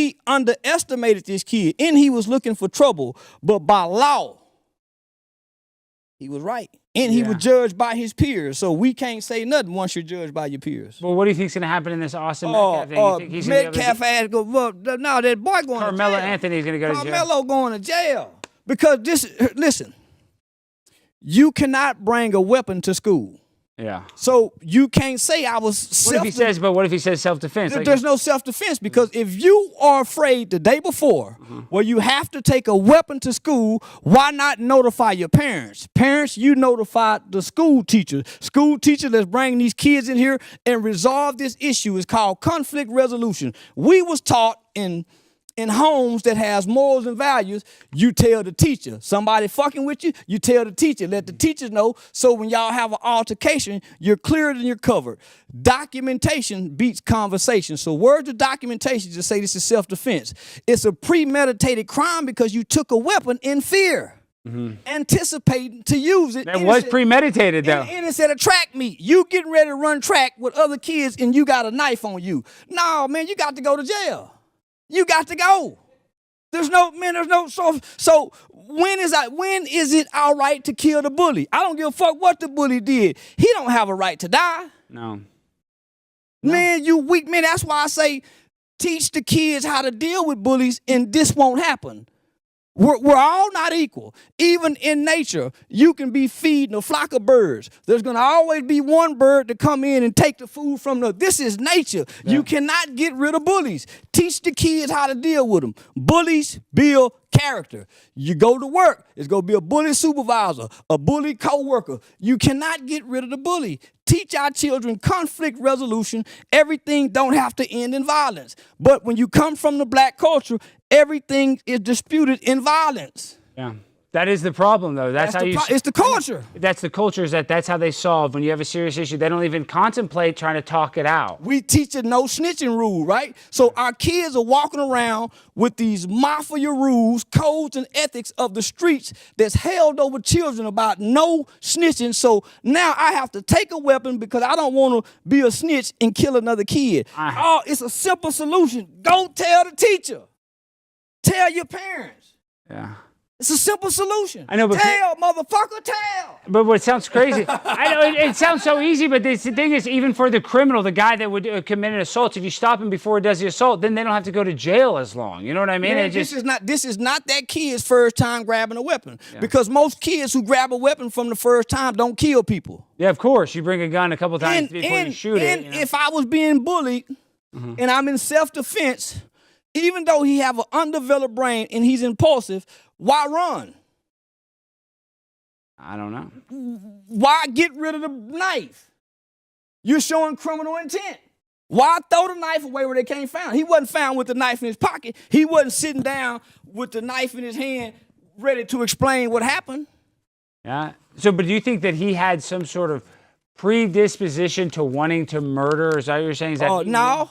we underestimated this kid, and he was looking for trouble. But by law, he was right. And he was judged by his peers. So we can't say nothing once you're judged by your peers. Well, what do you think's going to happen in this Austin Metcalf thing? You think he's Metcalf had to go, well, no, that boy going to jail. Karmeloanthony's going to go to jail. Carmelo going to jail. Because listen, you cannot bring a weapon to school. Yeah. So you can't say I was what if he says self-defense? There's no self-defense, because if you are afraid the day before where you have to take a weapon to school, why not notify your parents? Parents, you notify the school teacher. School teacher, let's bring these kids in here and resolve this issue. It's called conflict resolution. We was taught in homes that has morals and values, you tell the teacher. Somebody fucking with you, you tell the teacher. Let the teachers know, so when y'all have an altercation, you're cleared and you're covered. Documentation beats conversation. So words of documentation just say this is self-defense. It's a premeditated crime because you took a weapon in fear. Anticipating to use it. That was premeditated, though. And it said a track meet. You getting ready to run track with other kids and you got a knife on you. No, man, you got to go to jail. You got to go. There's no so when is it all right to kill the bully? I don't give a fuck what the bully did. He don't have a right to die. No. Man, you weak man. That's why I say teach the kids how to deal with bullies, and this won't happen. We're all not equal. Even in nature, you can be feeding a flock of birds. There's going to always be one bird to come in and take the food from the. This is nature. Yeah. You cannot get rid of bullies. Teach the kids how to deal with them. Bullies build character. You go to work, it's going to be a bully supervisor, a bully co-worker. You cannot get rid of the bully. Teach our children conflict resolution. Everything don't have to end in violence. But when you come from the black culture, everything is disputed in violence. Yeah. That is the problem, though. That's how it's the culture. That's the culture, is that's how they solve. When you have a serious issue, they don't even contemplate trying to talk it out. We teach a no snitching rule, right? So our kids are walking around with these mafia rules, codes, and ethics of the streets that's held over children about no snitching. So now I have to take a weapon because I don't want to be a snitch and kill another kid. Oh, it's a simple solution. Go tell the teacher. Tell your parents. Yeah. It's a simple solution. I know, but tell, motherfucker, tell. But what sounds crazy, I know it sounds so easy, but the thing is, even for the criminal, the guy that would commit an assault, if you stop him before he does the assault, then they don't have to go to jail as long. You know what I mean? Man, this is not that kid's first time grabbing a weapon, because most kids who grab a weapon from the first time don't kill people. Yeah, of course. You bring a gun a couple times before you shoot it. And if I was being bullied and I'm in self-defense, even though he have an undeveloped brain and he's impulsive, why run? I don't know. Why get rid of the knife? You're showing criminal intent. Why throw the knife away where they can't find it? He wasn't found with the knife in his pocket. He wasn't sitting down with the knife in his hand ready to explain what happened. Yeah. So, but do you think that he had some sort of predisposition to wanting to murder? Is that what you're saying? Is that no.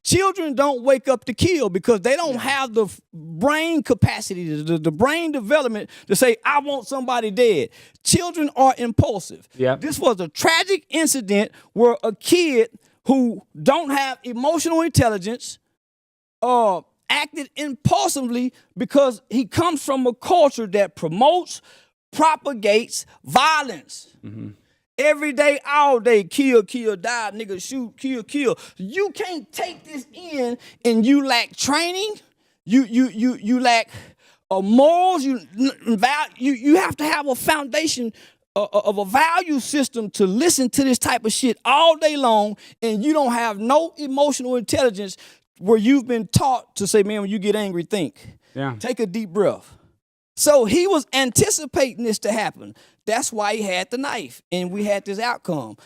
Children don't wake up to kill because they don't have the brain capacity, the brain development to say, I want somebody dead. Children are impulsive. Yep. This was a tragic incident where a kid who don't have emotional intelligence acted impulsively because he comes from a culture that promotes, propagates violence. Every day, all day, kill, kill, die, nigga, shoot, kill, kill. You can't take this in and you lack training. You lack morals. You have to have a foundation of a value system to listen to this type of shit all day long, and you don't have no emotional intelligence where you've been taught to say, man, when you get angry, think. Yeah. Take a deep breath. So he was anticipating this to happen. That's why he had the knife, and we had this outcome.